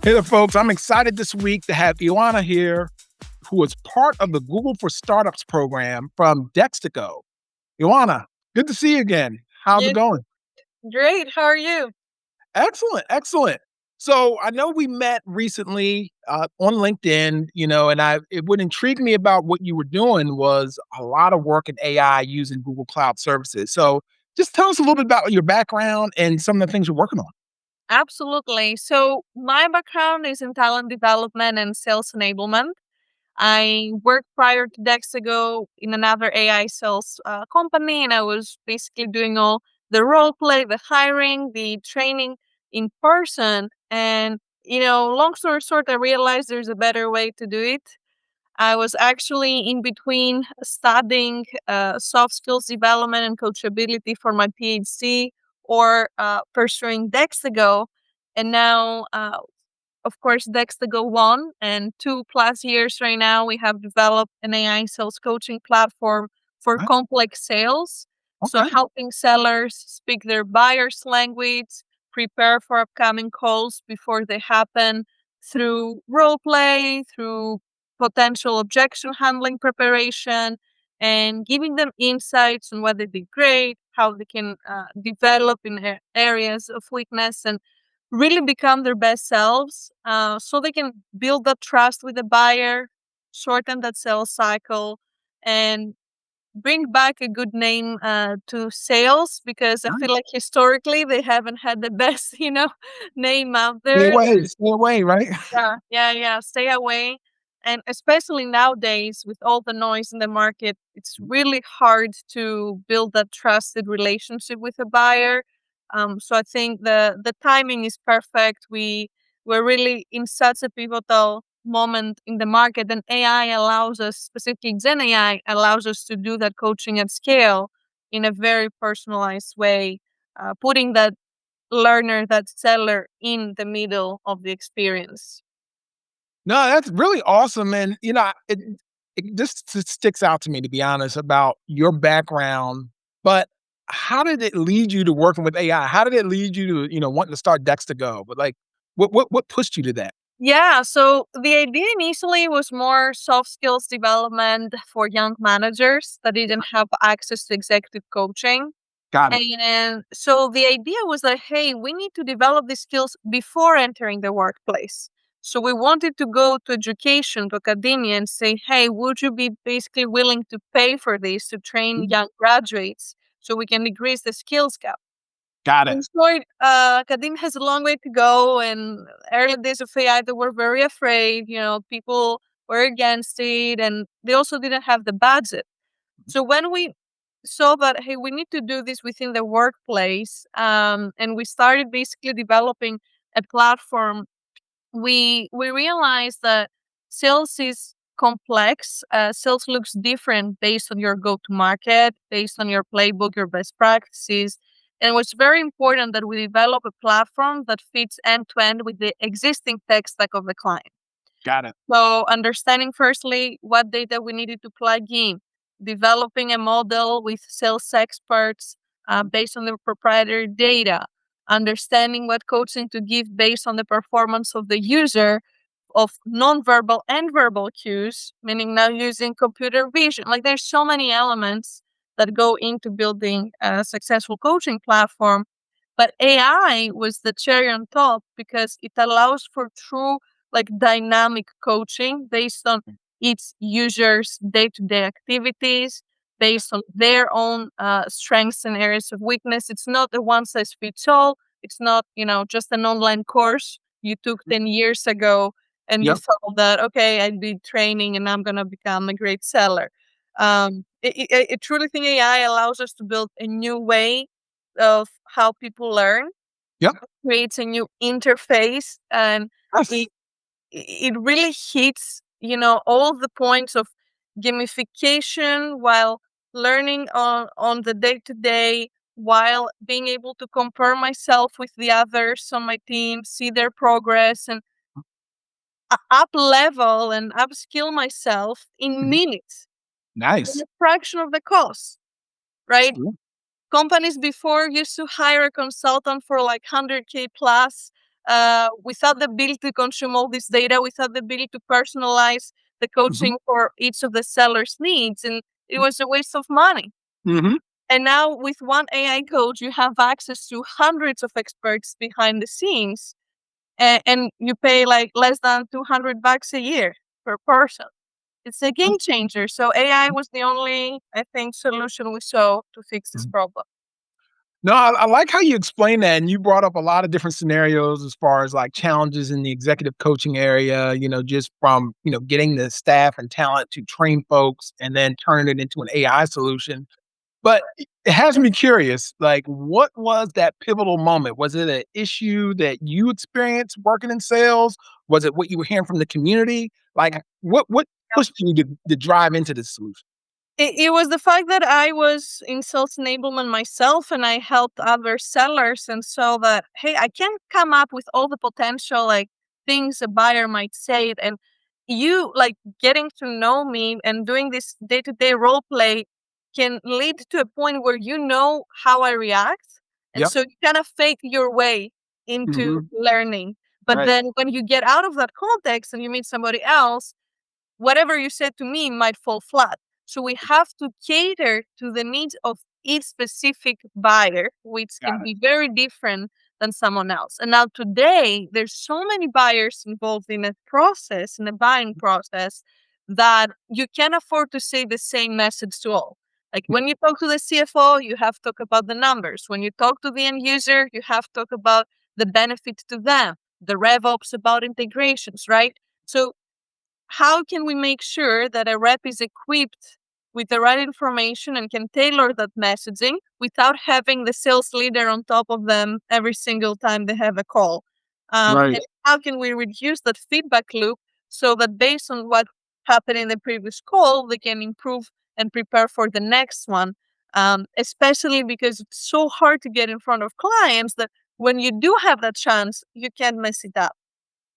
Hey there, folks. I'm excited this week to have Ioanna here, who is part of the Google for Startups program from Dextego. Ioanna, good to see you again. How's it Yeah, going? great. How are you? Excellent, excellent. So I know we met recently on LinkedIn, and what intrigued me about what you were doing was a lot of work in AI using Google Cloud Services. So just tell us a little bit about your background and some of the things you're working on. Absolutely. So, my background is in talent development and sales enablement. I worked prior to Dextego in another AI sales company, and I was basically doing all the role play, the hiring, the training in person. And, long story short, I realized there's a better way to do it. I was actually in between studying soft skills development and coachability for my PhD or pursuing Dextego. And now, of course, Dextego won. And 2+ years right now, we have developed an AI sales coaching platform for Right? complex sales. So, Okay. helping sellers speak their buyer's language, prepare for upcoming calls before they happen through role play, through potential objection handling preparation, and giving them insights on what they did great, how they can develop in areas of weakness, and really become their best selves so they can build that trust with the buyer, shorten that sales cycle, and bring back a good name to sales because I Right. feel like historically they haven't had the best, name out Stay there. away, stay away, right? Yeah. Stay away. And especially nowadays, with all the noise in the market, it's really hard to build that trusted relationship with a buyer. So I think the timing is perfect. We're really in such a pivotal moment in the market, and AI allows us, specifically Gen AI, allows us to do that coaching at scale in a very personalized way, putting that learner, that seller, in the middle of the experience. No, that's really awesome, and, it just sticks out to me, to be honest, about your background, but how did it lead you to working with AI? How did it lead you to, wanting to start Dextego? But, like, what pushed you to that? Yeah, so the idea initially was more soft skills development for young managers that didn't have access to executive coaching. Got it. And so the idea was that, hey, we need to develop these skills before entering the workplace. So we wanted to go to education, to academia, and say, hey, would you be basically willing to pay for this to train Mhm. young graduates so we can decrease the skills gap? Got it. In short, academia has a long way to go, and early days of AI, they were very afraid. People were against it, and they also didn't have the budget. So when we saw that, hey, we need to do this within the workplace, and we started basically developing a platform, we realized that sales is complex. Sales looks different based on your go to market, based on your playbook, your best practices. And it was very important that we develop a platform that fits end to end with the existing tech stack of the client. Got it. So, understanding firstly what data we needed to plug in, developing a model with sales experts based on the proprietary data, understanding what coaching to give based on the performance of the user of nonverbal and verbal cues, meaning now using computer vision. Like there's so many elements that go into building a successful coaching platform. But AI was the cherry on top because it allows for true like dynamic coaching based on its users' day-to-day activities, based on their own strengths and areas of weakness. It's not a one size fits all. It's not, just an online course you took 10 years ago and you Yep. thought that, okay, I did training and I'm going to become a great seller. I truly think AI allows us to build a new way of how people learn, Yep. creates a new interface, and Yes. it it really hits, all the points of gamification while learning on the day to day, while being able to compare myself with the others on my team, see their progress, and up level and upskill myself in Mhm. minutes, in Nice. a fraction of the cost, right? Cool. Companies before used to hire a consultant for like 100K plus. without the ability to consume all this data, without the ability to personalize the Mhm. coaching for each of the sellers' needs. And it was a waste of money. Mhm. And now with one AI coach, you have access to hundreds of experts behind the scenes, and you pay like less than $200 a year per person. It's a game changer. So AI was the only, I think, solution we saw to fix this Mhm. problem. No, I like how you explained that, and you brought up a lot of different scenarios as far as like challenges in the executive coaching area. Just from getting the staff and talent to train folks, and then turning it into an AI solution. But it has me curious, like, what was that pivotal moment? Was it an issue that you experienced working in sales? Was it what you were hearing from the community? Like, what pushed you to drive into this solution? It was the fact that I was in sales enablement myself and I helped other sellers and saw that, hey, I can come up with all the potential like things a buyer might say. And you like getting to know me and doing this day-to-day role play can lead to a point where you know how I react. And Yep. so you kind of fake your way into Mhm. learning. But Right. then when you get out of that context and you meet somebody else, whatever you said to me might fall flat. So we have to cater to the needs of each specific buyer, which can Got it. be very different than someone else. And now today, there's so many buyers involved in a process, in a buying process, that you can't afford to say the same message to all. Like when you talk to the CFO, you have to talk about the numbers. When you talk to the end user, you have to talk about the benefit to them, the RevOps about integrations, right? So how can we make sure that a rep is equipped with the right information and can tailor that messaging without having the sales leader on top of them every single time they have a call? Right. And how can we reduce that feedback loop so that based on what happened in the previous call, they can improve and prepare for the next one? Especially because it's so hard to get in front of clients that when you do have that chance, you can't mess it up.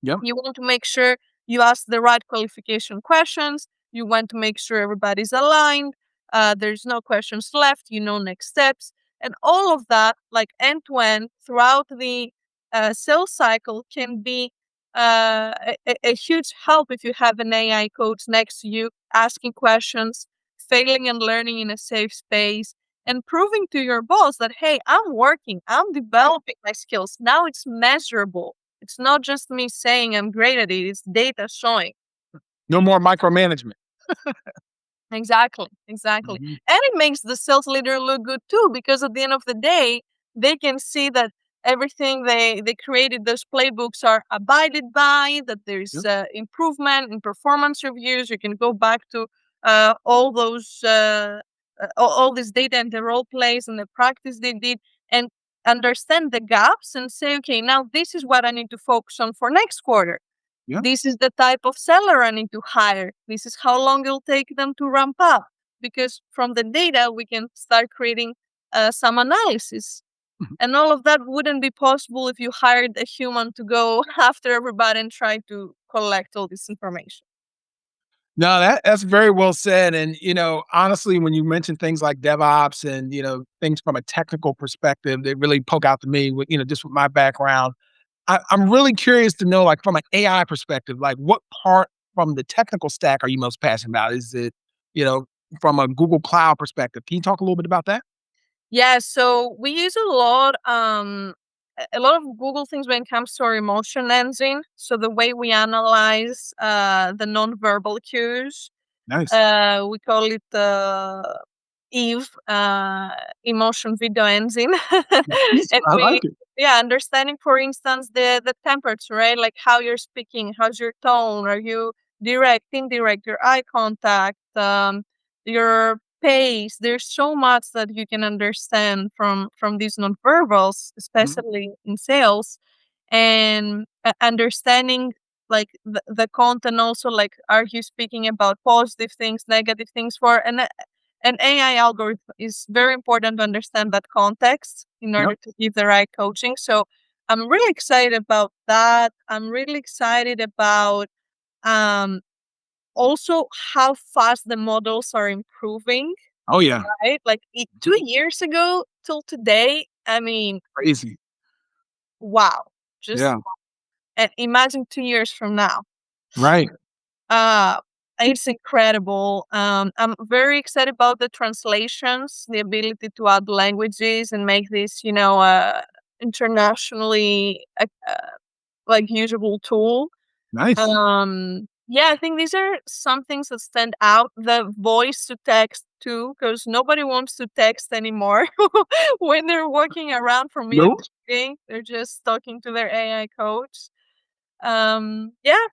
Yep. You want to make sure you ask the right qualification questions. You want to make sure everybody's aligned. There's no questions left. You know next steps, and all of that, like end to end, throughout the sales cycle, can be a huge help if you have an AI coach next to you, asking questions, failing and learning in a safe space, and proving to your boss that hey, I'm working, I'm developing my skills. Now it's measurable. It's not just me saying I'm great at it, it's data showing. No more micromanagement. Exactly, exactly. Mhm. And it makes the sales leader look good too, because at the end of the day, they can see that everything they created, those playbooks are abided by, that there's Yep. improvement in performance reviews. You can go back to all those, all this data and the role plays and the practice they did and understand the gaps and say, okay, now this is what I need to focus on for next quarter. Yep. This is the type of seller I need to hire. This is how long it'll take them to ramp up. Because from the data, we can start creating some analysis. Mhm. And all of that wouldn't be possible if you hired a human to go after everybody and try to collect all this information. No, that's very well said. And honestly, when you mention things like DevOps and things from a technical perspective, they really poke out to me with just with my background. I'm really curious to know, like, from an AI perspective, like, what part from the technical stack are you most passionate about? Is it, you know, from a Google Cloud perspective? Can you talk a little bit about that? Yeah, so we use a lot of Google things when it comes to our emotion engine. So the way we analyze the nonverbal cues. Nice. We call it Eve, emotion video engine. Nice. And I we, like it. yeah, understanding, for instance, the temperature, right? Like how you're speaking, how's your tone? Are you direct, indirect, your eye contact, your pace? There's so much that you can understand from these nonverbals, Mhm. especially in sales, and understanding like the content also, like are you speaking about positive things, negative things, for an AI algorithm is very important to understand that context in order Yep. to give the right coaching. So I'm really excited about that. I'm really excited about um also how fast the models are improving, Oh, yeah. right? Like Mhm. 2 years ago till today, I mean, Crazy. wow. Just Yeah. imagine 2 years from now. Right. Uh, it's incredible. I'm very excited about the translations, the ability to add languages and make this, internationally like usable tool. Nice. Yeah, I think these are some things that stand out. The voice to text too, because nobody wants to text anymore when they're walking around from meeting Nope. to meeting. They're just talking to their AI coach. Yeah,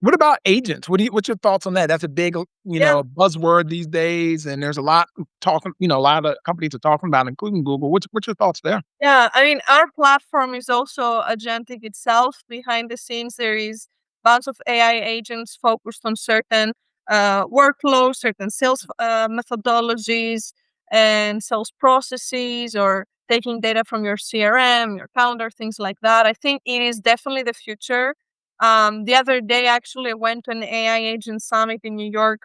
What about agents? What's your thoughts on that? That's a big, yeah. buzzword these days, and there's a lot talking, a lot of companies are talking about, including Google. What's your thoughts there? Yeah, I mean, our platform is also agentic itself. Behind the scenes, there is bunch of AI agents focused on certain workflows, certain sales methodologies, and sales processes, or taking data from your CRM, your calendar, things like that. I think it is definitely the future. The other day, actually, I went to an AI agent summit in New York.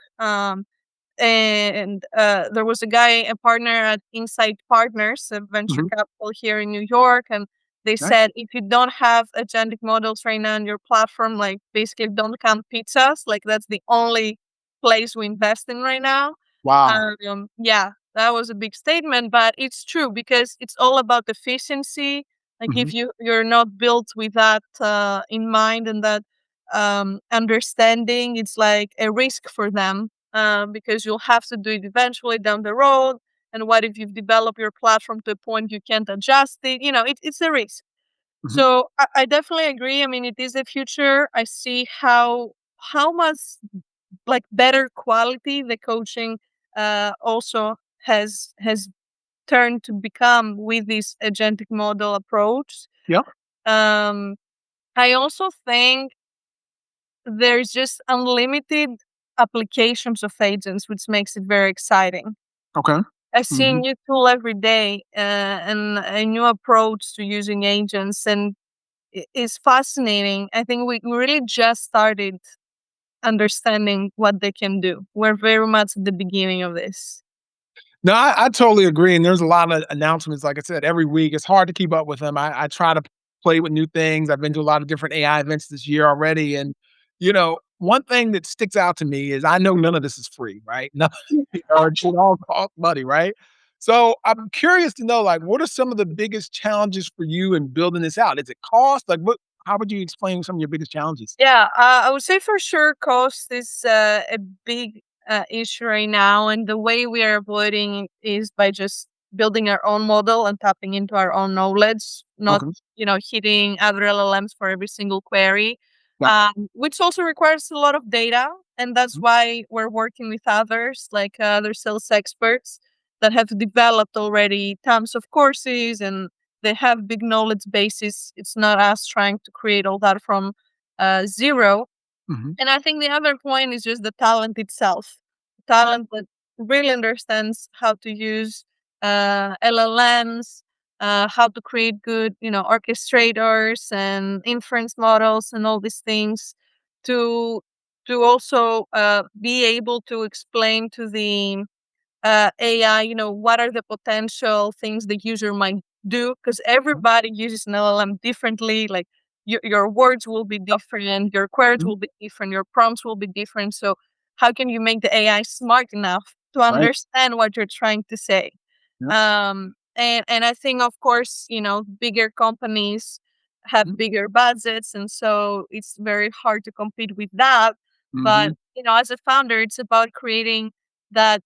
And there was a guy, a partner at Insight Partners, a venture Mhm. capital here in New York, and they Nice. said if you don't have agentic models right now on your platform, like basically don't count pizzas, like that's the only place we invest in right now. Wow. Yeah, that was a big statement, but it's true because it's all about efficiency. Like Mhm. if you're not built with that in mind and that understanding, it's like a risk for them because you'll have to do it eventually down the road. And what if you've developed your platform to a point you can't adjust it? It's a risk. Mhm. So I definitely agree. I mean, it is the future. I see how much like better quality the coaching also has turned to become with this agentic model approach. Yep. Um, I also think there's just unlimited applications of agents, which makes it very exciting. Okay. I see a Mhm. new tool every day and a new approach to using agents, and it's fascinating. I think we really just started understanding what they can do. We're very much at the beginning of this. No, I totally agree, and there's a lot of announcements, like I said, every week. It's hard to keep up with them. I try to play with new things. I've been to a lot of different AI events this year already, and, one thing that sticks out to me is I know none of this is free, right? No, or it all cost money, right? So, I'm curious to know, like, what are some of the biggest challenges for you in building this out? Is it cost? Like, how would you explain some of your biggest challenges? Yeah, I would say for sure cost is a big issue right now. And the way we are avoiding it is by just building our own model and tapping into our own knowledge, not, Okay. hitting other LLMs for every single query, Yeah. which also requires a lot of data. And that's Mhm. why we're working with others, like other sales experts that have developed already tons of courses and they have big knowledge bases. It's not us trying to create all that from zero. Mhm. And I think the other point is just the talent itself. Talent that really understands how to use LLMs, how to create good, orchestrators and inference models and all these things to also be able to explain to the AI, what are the potential things the user might do? Because everybody uses an LLM differently. Like your words will be different, your queries Mhm. will be different, your prompts will be different. So, how can you make the AI smart enough to Right. understand what you're trying to say? Yeah. And I think, of course, bigger companies have Mhm. bigger budgets, and so it's very hard to compete with that. But Mhm. as a founder, it's about creating that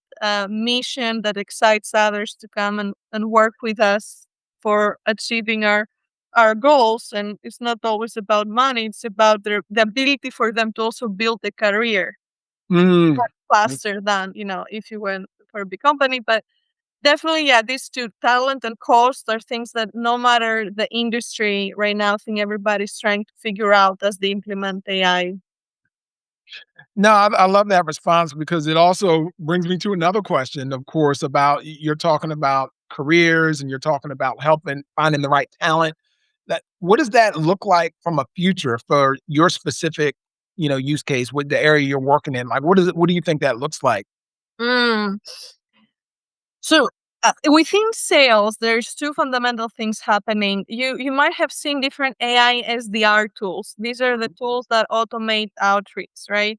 mission that excites others to come and work with us for achieving our goals. And it's not always about money; it's about the ability for them to also build a career Mm. much faster than if you went for a big company. But definitely, yeah, these two, talent and cost, are things that no matter the industry right now, I think everybody's trying to figure out as they implement AI. No, I love that response because it also brings me to another question, of course, about you're talking about careers and you're talking about helping finding the right talent. That what does that look like from a future for your specific, use case with the area you're working in? Like, what do you think that looks like? Mm. So Within sales, there's two fundamental things happening. You might have seen different AI SDR tools. These are the tools that automate outreach, right?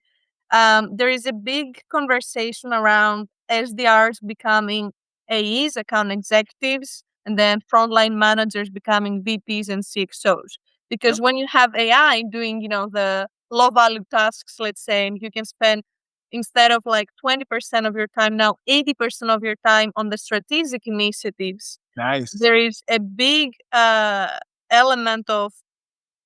There is a big conversation around SDRs becoming AEs, account executives, and then frontline managers becoming VPs and CXOs. Yep. Because when you have AI doing, the low value tasks, let's say, and you can spend instead of like 20% of your time now 80% of your time on the strategic initiatives, Nice. there is a big element of,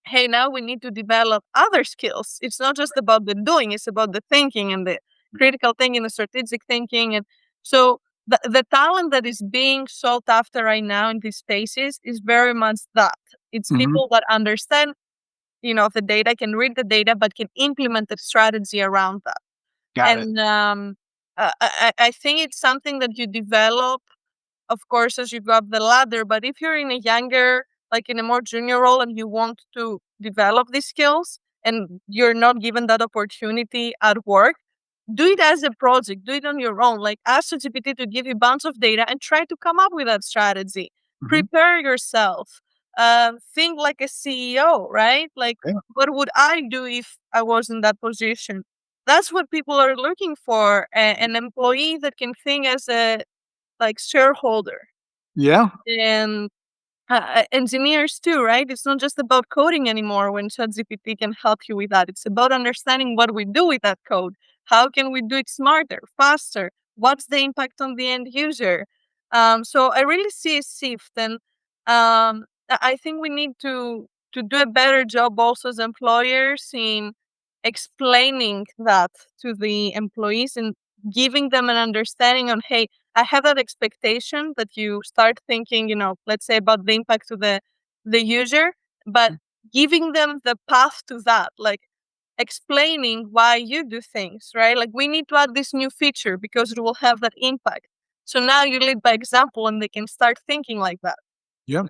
hey, now we need to develop other skills. It's not just about the doing, it's about the thinking and the critical thinking, the strategic thinking. And so the talent that is being sought after right now in these spaces is very much that. It's Hmm. people that understand, the data, can read the data, but can implement the strategy around that. Got it. And I think it's something that you develop, of course, as you go up the ladder. But if you're in a younger, like in a more junior role, and you want to develop these skills and you're not given that opportunity at work, do it as a project, do it on your own. Like ask ChatGPT to give you a bunch of data and try to come up with that strategy. Hmm. Prepare yourself. Think like a CEO, right? Like, Yeah. what would I do if I was in that position? That's what people are looking for. An employee that can think as a like shareholder. Yeah. And engineers too, right? It's not just about coding anymore when ChatGPT can help you with that. It's about understanding what we do with that code. How can we do it smarter, faster? What's the impact on the end user? So I really see a shift, and I think we need to do a better job also as employers in explaining that to the employees and giving them an understanding on, hey, I have that expectation that you start thinking, let's say about the impact to the user, but giving them the path to that, like explaining why you do things, right? Like we need to add this new feature because it will have that impact. So now you lead by example and they can start thinking like that. Yeah.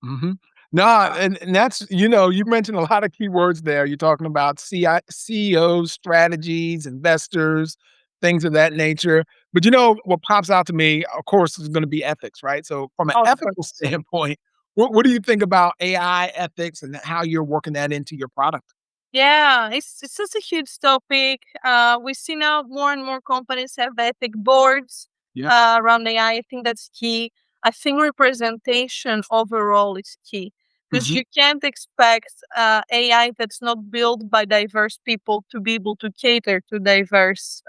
Hmm. No, and that's, you mentioned a lot of keywords there. You're talking about CEOs, strategies, investors, things of that nature. But what pops out to me, of course, is going to be ethics, right? So, from an Of ethical course. standpoint, what do you think about AI ethics and how you're working that into your product? Yeah, it's such a huge topic. We see now more and more companies have ethic boards Yeah. around AI. I think that's key. I think representation overall is key because Hmm. you can't expect AI that's not built by diverse people to be able to cater to diverse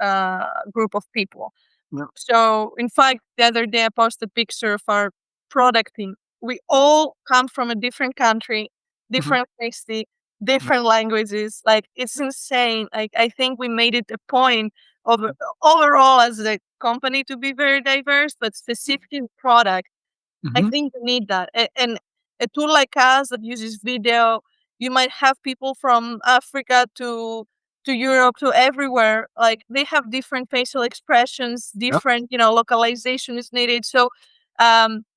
group of people. Yeah. So, in fact, the other day I posted a picture of our product team. We all come from a different country, Hmm. different ethnicity, different languages. Like it's insane. Like I think we made it a point of overall as a company to be very diverse, but specifically in product, I Hmm. think you need that. And a tool like us that uses video, you might have people from Africa to Europe to everywhere. Like they have different facial expressions, Yep. different, localization is needed. So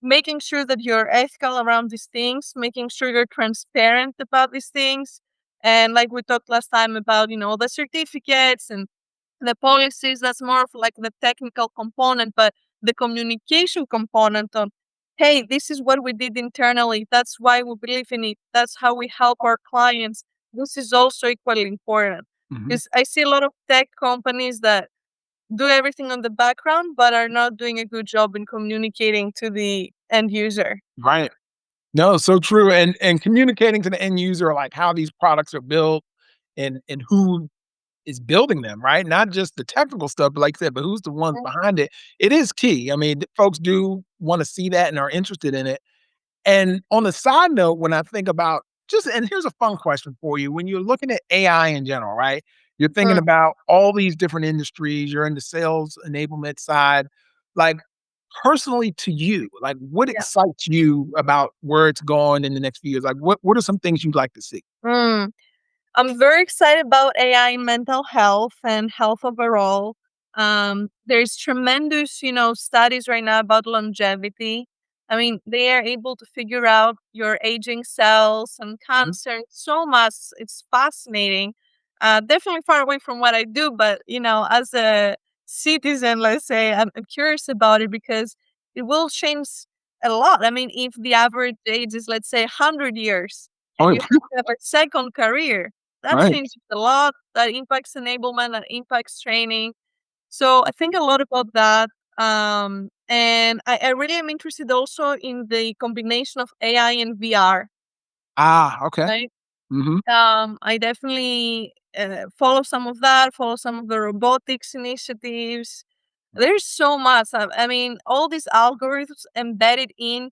making sure that you're ethical around these things, making sure you're transparent about these things. And like we talked last time about, the certificates and the policies, that's more of like the technical component, but the communication component on, hey, this is what we did internally. That's why we believe in it. That's how we help our clients. This is also equally important Hmm. because I see a lot of tech companies that do everything on the background, but are not doing a good job in communicating to the end user. Right. No, so true. And communicating to the end user, like how these products are built and who is building them, right? Not just the technical stuff, but like I said, but who's the ones behind it. It is key. I mean, folks do want to see that and are interested in it. And on the side note, when I think about and here's a fun question for you. When you're looking at AI in general, right? You're thinking Mm, about all these different industries, you're in the sales enablement side. Like, personally to you, like, what yeah. excites you about where it's going in the next few years? Like, what are some things you'd like to see? Mm. I'm very excited about AI in mental health and health overall. There's tremendous, studies right now about longevity. I mean, they are able to figure out your aging cells and Mhm. cancer and so much. It's fascinating. Definitely far away from what I do, but as a citizen, let's say, I'm curious about it because it will change a lot. I mean, if the average age is, let's say, 100 years, and Oh, you have a second career, that right. changes a lot. That impacts enablement, that impacts training. So I think a lot about that. And I really am interested also in the combination of AI and VR, Okay. right? Mm-hmm. I definitely follow some of that, follow some of the robotics initiatives. There's so much. I mean, all these algorithms embedded in,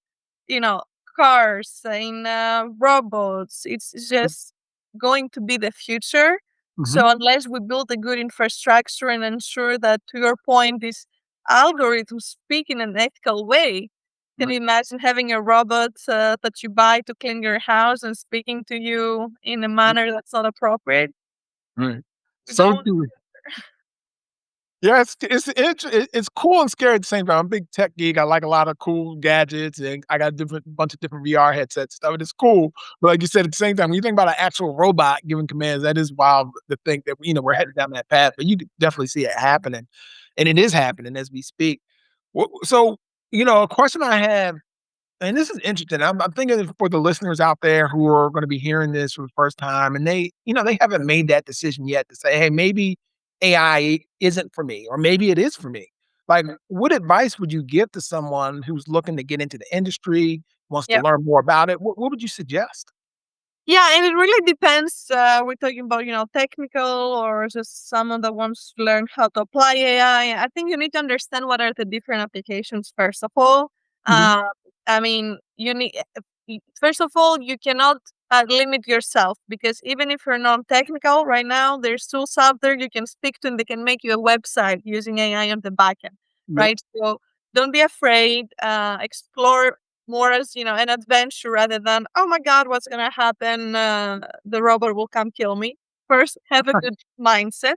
you know, cars, in robots. It's just going to be the future. Mm-hmm. So unless we build a good infrastructure and ensure that, to your point, these algorithms speak in an ethical way, can Right. you imagine having a robot that you buy to clean your house and speaking to you in a manner that's not appropriate? Right. We don't So want true. Yeah, it's cool and scary at the same time. I'm a big tech geek. I like a lot of cool gadgets, and I got a different bunch of different VR headsets stuff. And it's cool, but like you said, at the same time, when you think about an actual robot giving commands, that is wild to think that we're headed down that path. But you could definitely see it happening, and it is happening as we speak. So, a question I have, and this is interesting. I'm thinking for the listeners out there who are going to be hearing this for the first time, and they haven't made that decision yet to say, "Hey, maybe AI isn't for me, or maybe it is for me." Like, what advice would you give to someone who's looking to get into the industry, wants to Yeah. learn more about it? What would you suggest? Yeah, and it really depends. We're talking about, technical or just someone that wants to learn how to apply AI. I think you need to understand what are the different applications, first of all. Mhm. Uh, I mean, first of all, you cannot limit yourself, because even if you're non-technical right now, there's tools out there you can speak to and they can make you a website using AI on the backend, Yep. right? So don't be afraid. Explore more as, an adventure rather than, oh my god, what's gonna happen, the robot will come kill me. First, have a good mindset,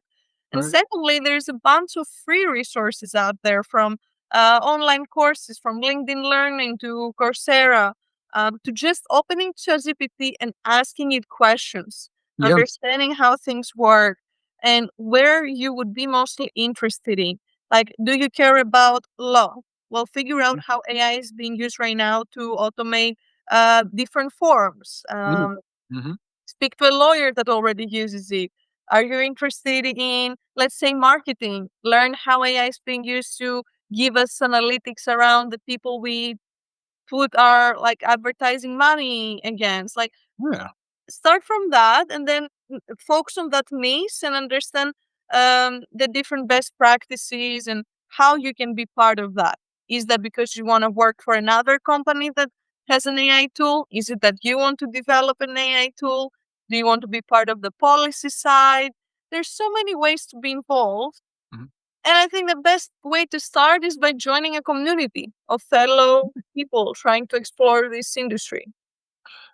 and Right. secondly, there's a bunch of free resources out there, from online courses, from LinkedIn Learning to Coursera, to just opening ChatGPT and asking it questions, Yeah. understanding how things work, and where you would be mostly interested in. Like, do you care about law? Well, figure out how AI is being used right now to automate different forms. Mm. Mhm. Speak to a lawyer that already uses it. Are you interested in, let's say, marketing? Learn how AI is being used to give us analytics around the people we put our like advertising money against. Like, Yeah. start from that, and then focus on that niche and understand the different best practices and how you can be part of that. Is that because you want to work for another company that has an AI tool? Is it that you want to develop an AI tool? Do you want to be part of the policy side? There's so many ways to be involved. Mhm. And I think the best way to start is by joining a community of fellow people trying to explore this industry.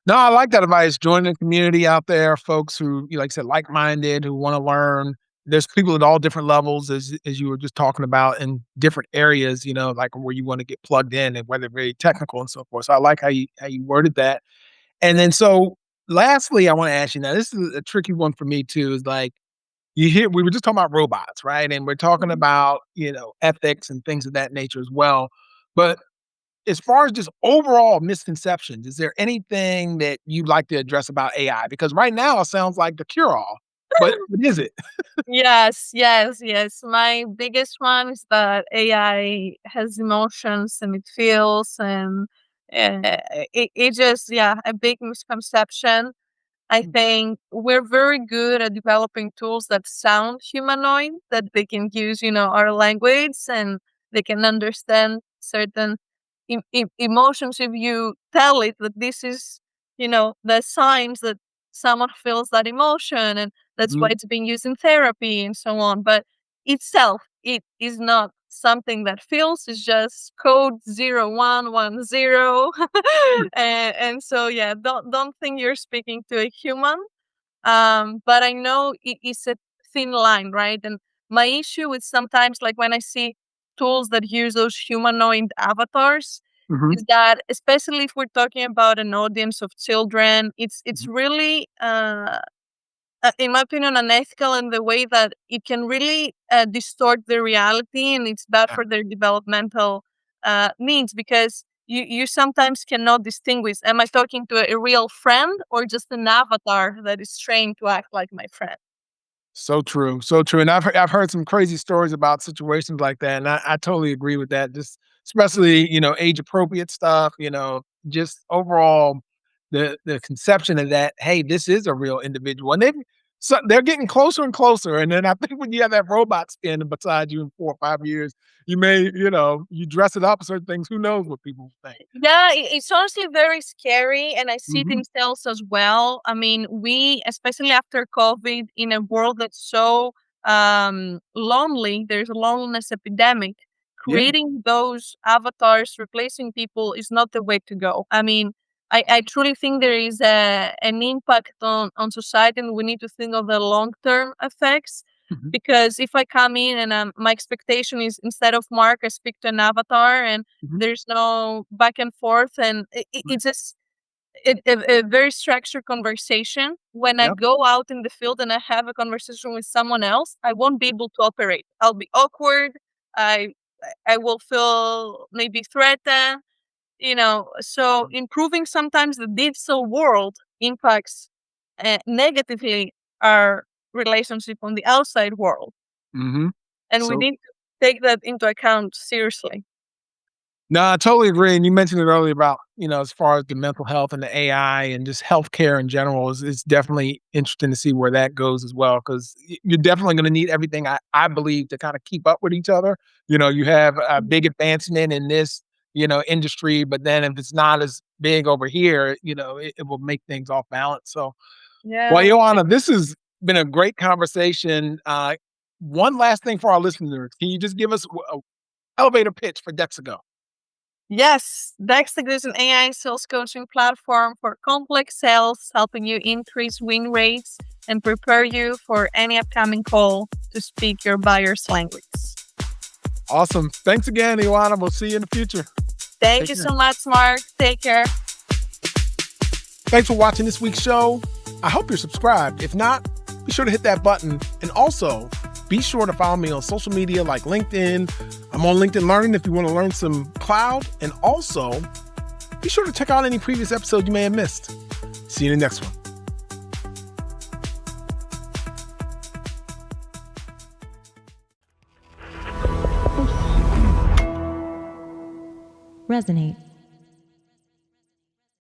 No, I like that advice. Join the community out there, folks who, like I said, like-minded, who wanna learn. There's people at all different levels, as you were just talking about, in different areas, like where you wanna get plugged in, and whether very technical and so forth. So I like how you worded that. And then so lastly, I wanna ask you, now this is a tricky one for me too, is like, we were just talking about robots, right? And we're talking Mhm. about, ethics and things of that nature as well. But as far as just overall misconceptions, is there anything that you'd like to address about AI? Because right now it sounds like the cure all, but is it? Yes, yes, yes. My biggest one is that AI has emotions and it feels, and it just, yeah, a big misconception. I think we're very good at developing tools that sound humanoid, that they can use, our language, and they can understand certain emotions if you tell it that this is, the signs that someone feels that emotion, and that's why Mhm. it's being used in therapy and so on. But itself, it is not something that feels. It's just code 0110. And so, yeah, don't think you're speaking to a human. But I know it is a thin line, right? And my issue is sometimes, like, when I see tools that use those humanoid avatars, Mhm. is that, especially if we're talking about an audience of children, it's Mhm. really in my opinion, unethical in the way that it can really distort the reality, and it's bad Yeah. for their developmental means, because you sometimes cannot distinguish, am I talking to a real friend or just an avatar that is trained to act like my friend? So true, so true. And I've heard some crazy stories about situations like that, and I totally agree with that. Just especially age appropriate stuff. Just overall the conception of that. Hey, this is a real individual, and they're getting closer and closer. And then I think when you have that robot standing beside you in 4 or 5 years, you may you dress it up certain things. Who knows what people think? Yeah, it's honestly very scary, and I see it Hmm. in sales as well. I mean, we, especially after COVID, in a world that's so lonely, there's a loneliness epidemic. Yeah. Creating those avatars, replacing people, is not the way to go. I mean, I truly think there is an impact on society, and we need to think of the long term effects. Hmm. Because if I come in and my expectation is, instead of Mark, I speak to an avatar, and Hmm. there's no back and forth, and it's just a very structured conversation. When I Yep. go out in the field and I have a conversation with someone else, I won't be able to operate. I'll be awkward. I I will feel maybe threatened. So improving sometimes the digital world impacts negatively our relationship on the outside world, Hmm. and we So need to take that into account seriously. no, I totally agree. And you mentioned it earlier about, as far as the mental health and the AI and just healthcare in general is definitely interesting to see where that goes as well. Cause you're definitely going to need everything I believe to kind of keep up with each other. You have a big advancement in this, industry, but then if it's not as big over here, it will make things off balance. So, well, Yeah. Ioanna, this has been a great conversation. One last thing for our listeners. Can you just give us a elevator pitch for Dextego? Yes, Dextego is an AI sales coaching platform for complex sales, helping you increase win rates and prepare you for any upcoming call to speak your buyer's language. Awesome. Thanks again, Ioanna. We'll see you in the future. Thank Take you care. so much, Mark. Take care. Thanks for watching this week's show. I hope you're subscribed. If not, be sure to hit that button. And also, be sure to follow me on social media like LinkedIn. I'm on LinkedIn Learning if you want to learn some cloud. And also, be sure to check out any previous episode you may have missed. See you in the next one. Resonate.